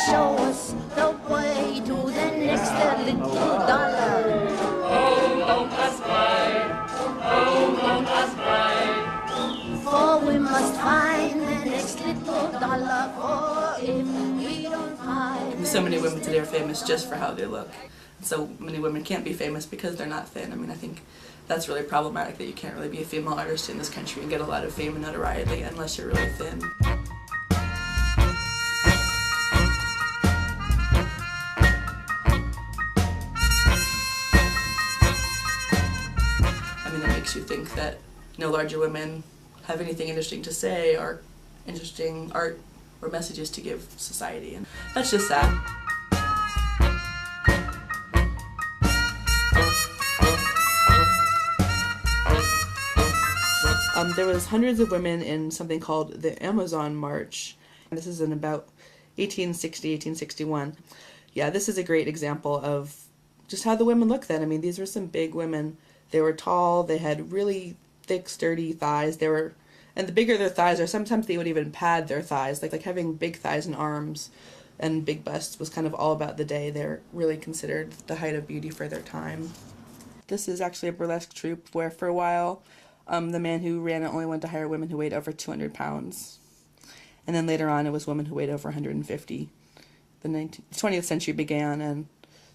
show us the way to the next little dollar. Oh, don't ask why. Oh, don't ask why. For we must find the next little dollar. For if we don't find. So many women today are famous just for how they look. So many women can't be famous because they're not thin. I mean, I think that's really problematic that you can't really be a female artist in this country and get a lot of fame and notoriety unless you're really thin. I mean, that makes you think that no larger women have anything interesting to say or interesting art or messages to give society, and that's just sad. There was hundreds of women in something called the Amazon March. This is in about 1860, 1861. Yeah, this is a great example of just how the women looked then. I mean, these were some big women. They were tall, they had really thick, sturdy thighs. And the bigger their thighs are, sometimes they would even pad their thighs. Like having big thighs and arms and big busts was kind of all about the day. They're really considered the height of beauty for their time. This is actually a burlesque troupe where for a while the man who ran it only wanted to hire women who weighed over 200 pounds. And then later on it was women who weighed over 150. The 20th century began and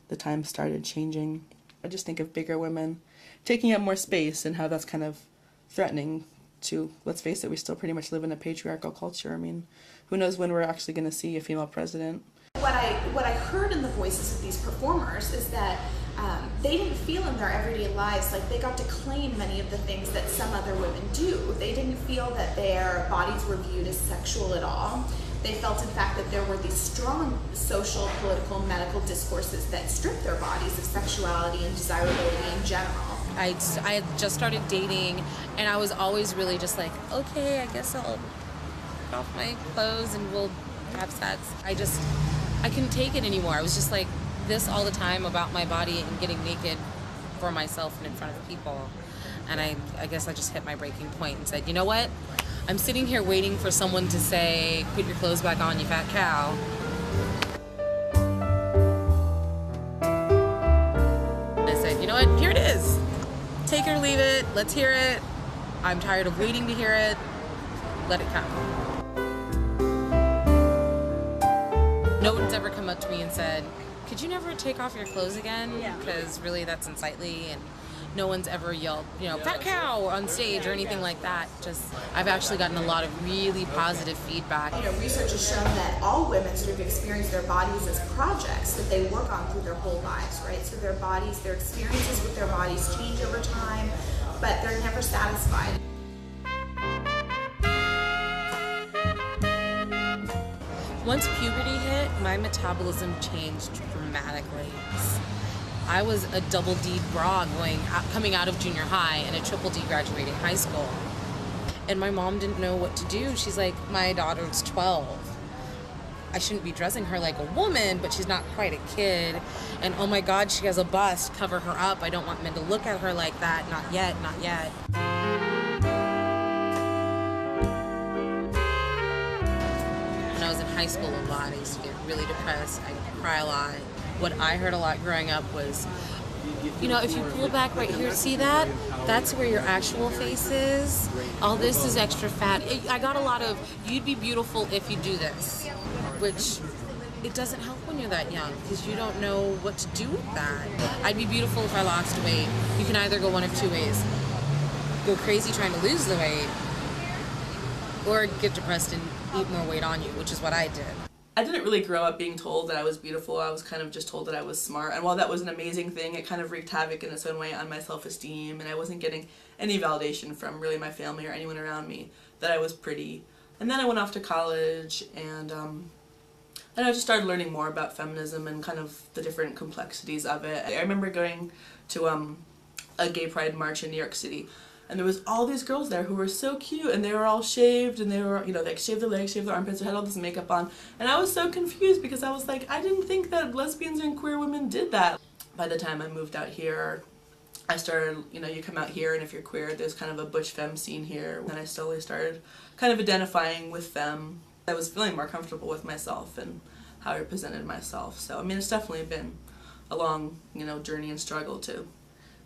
the times started changing. I just think of bigger women taking up more space and how that's kind of threatening to, let's face it, we still pretty much live in a patriarchal culture. I mean, who knows when we're actually going to see a female president. What I heard in the voices of these performers is that they didn't feel in their everyday lives like they got to claim many of the things that some other women do. They didn't feel that their bodies were viewed as sexual at all. They felt, in fact, that there were these strong social, political, medical discourses that stripped their bodies of sexuality and desirability in general. I had just started dating, and I was always really just like, okay, I guess I'll take off my clothes and we'll have sex. I couldn't take it anymore. I was just like this all the time about my body and getting naked for myself and in front of people. And I guess I just hit my breaking point and said, you know what? I'm sitting here waiting for someone to say, put your clothes back on, you fat cow. I said, you know what? Here it is. Take it or leave it. Let's hear it. I'm tired of waiting to hear it. Let it come. No one's ever come up to me and said, could you never take off your clothes again? Because really that's unsightly. And no one's ever yelled, you know, fat cow on stage or anything like that. Just, I've actually gotten a lot of really positive feedback. You know, research has shown that all women sort of experience their bodies as projects that they work on through their whole lives, right? So their bodies, their experiences with their bodies change over time, but they're never satisfied. Once puberty hit, my metabolism changed dramatically. I was a double D bra coming out of junior high and a triple D graduating high school. And my mom didn't know what to do. She's like, my daughter's 12. I shouldn't be dressing her like a woman, but she's not quite a kid. And oh my God, she has a bust, cover her up. I don't want men to look at her like that. Not yet, not yet. When I was in high school a lot, I used to get really depressed. I'd cry a lot. What I heard a lot growing up was, you know, if you pull back right here, see that? That's where your actual face is. All this is extra fat. I got a lot of, you'd be beautiful if you do this, which it doesn't help when you're that young because you don't know what to do with that. I'd be beautiful if I lost weight. You can either go one of two ways. Go crazy trying to lose the weight, or get depressed and eat more weight on you, which is what I did. I didn't really grow up being told that I was beautiful. I was kind of just told that I was smart. And while that was an amazing thing, it kind of wreaked havoc in its own way on my self-esteem. And I wasn't getting any validation from really my family or anyone around me that I was pretty. And then I went off to college and I just started learning more about feminism and kind of the different complexities of it. I remember going to a gay pride march in New York City. And there was all these girls there who were so cute, and they were all shaved, and they were, you know, they shaved their legs, shaved their armpits, they had all this makeup on. And I was so confused because I was like, I didn't think that lesbians and queer women did that. By the time I moved out here, I started, you know, you come out here and if you're queer, there's kind of a butch femme scene here. And I slowly started kind of identifying with them. I was feeling more comfortable with myself and how I presented myself. So I mean, it's definitely been a long, journey and struggle to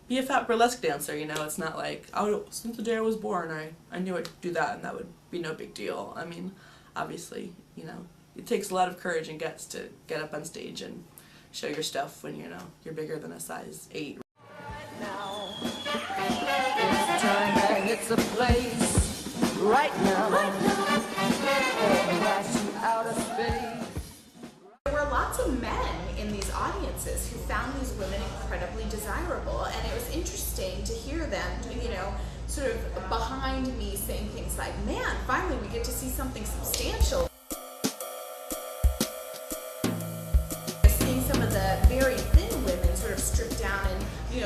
be a fat burlesque dancer. It's not like, oh, since the day I was born, I knew I could do that and that would be no big deal. I mean, obviously, it takes a lot of courage and guts to get up on stage and show your stuff when you're bigger than a size 8. Now, it's time and it's a place right now. Out of space. There were lots of men in these audiences who found these women incredibly desirable, and it was interesting to hear them, sort of behind me saying things like, man, finally we get to see something substantial. Seeing some of the very thin women sort of stripped down and,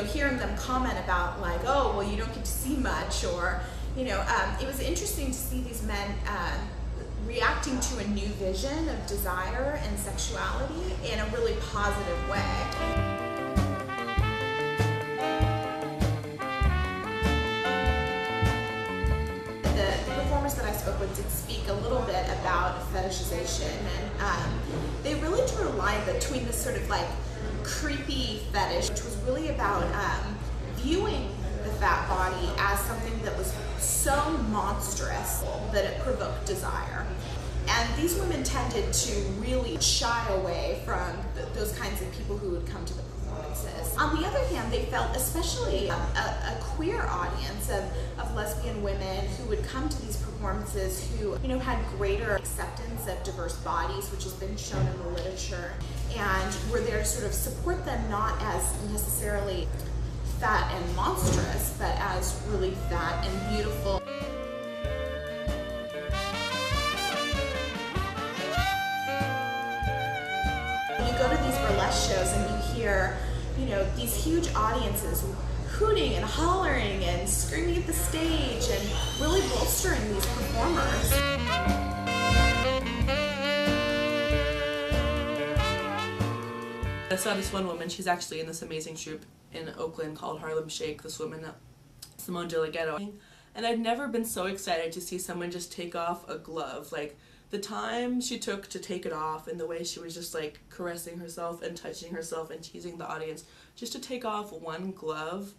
hearing them comment about like, oh, well, you don't get to see much, or, it was interesting to see these men reacting to a new vision of desire and sexuality in a really positive way. The performers that I spoke with did speak a little bit about fetishization, and they really drew a line between this sort of like creepy fetish, which was really about viewing the fat body as something that was so monstrous that it provoked desire. And these women tended to really shy away from those kinds of people who would come to the performances. On the other hand, they felt, especially a queer audience of lesbian women who would come to these performances who, had greater acceptance of diverse bodies, which has been shown in the literature, and were there to sort of support them not as necessarily fat and monstrous, but as really fat and beautiful. You go to these burlesque shows and you hear, these huge audiences hooting and hollering and screaming at the stage and really bolstering these performers. I saw this one woman, she's actually in this amazing troupe in Oakland called Harlem Shake, this woman, Simone DeLaGhetto. And I'd never been so excited to see someone just take off a glove. Like, the time she took to take it off and the way she was just like caressing herself and touching herself and teasing the audience just to take off one glove.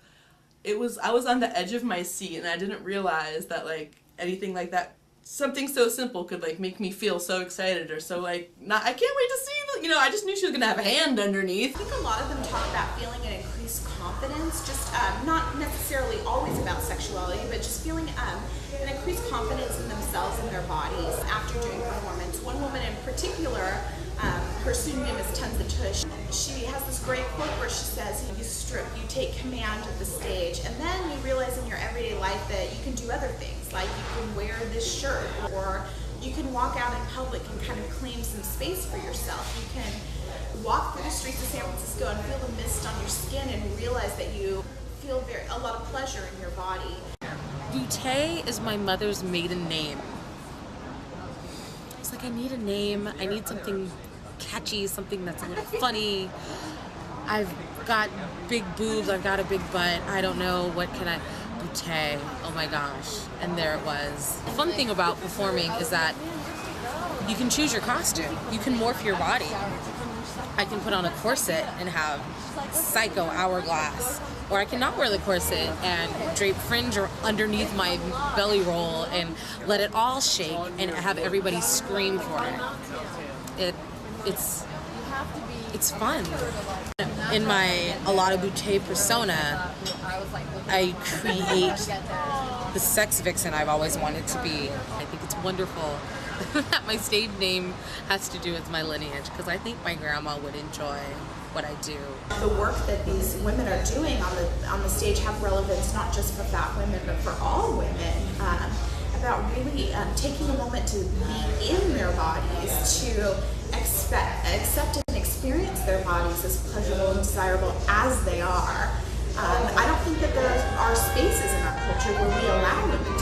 I was on the edge of my seat, and I didn't realize that like anything like that, something so simple could like make me feel so excited or so like, I can't wait to see I just knew she was gonna have a hand underneath. I think a lot of them talk about feeling an increased confidence, just not necessarily always about sexuality, but just feeling an increased confidence in themselves and their bodies after doing performance. One woman in particular, her pseudonym is Tenzin Tush. She has this great quote where she says, you strip, you take command of the stage, and then you realize in your everyday life that you can do other things, like you can wear this shirt, or you can walk out in public and kind of claim some space for yourself. You can walk through the streets of San Francisco and feel the mist on your skin and realize that you feel a lot of pleasure in your body. Boutte is my mother's maiden name. It's like, I need a name, I need something catchy, something that's a little funny. I've got big boobs, I've got a big butt, I don't know, what can I... Boutte, oh my gosh, and there it was. The fun thing about performing is that you can choose your costume, you can morph your body. I can put on a corset and have psycho hourglass, or I can not wear the corset and drape fringe underneath my belly roll and let it all shake and have everybody scream for it. It's fun. In my a lot of Boutte persona, I create the sex vixen I've always wanted to be. I think it's wonderful that my stage name has to do with my lineage, because I think my grandma would enjoy what I do. The work that these women are doing on the stage have relevance not just for fat women, but for all women. About really taking a moment to be in their bodies, to accept and experience their bodies as pleasurable and desirable as they are. I don't think that there are spaces in our culture where we allow women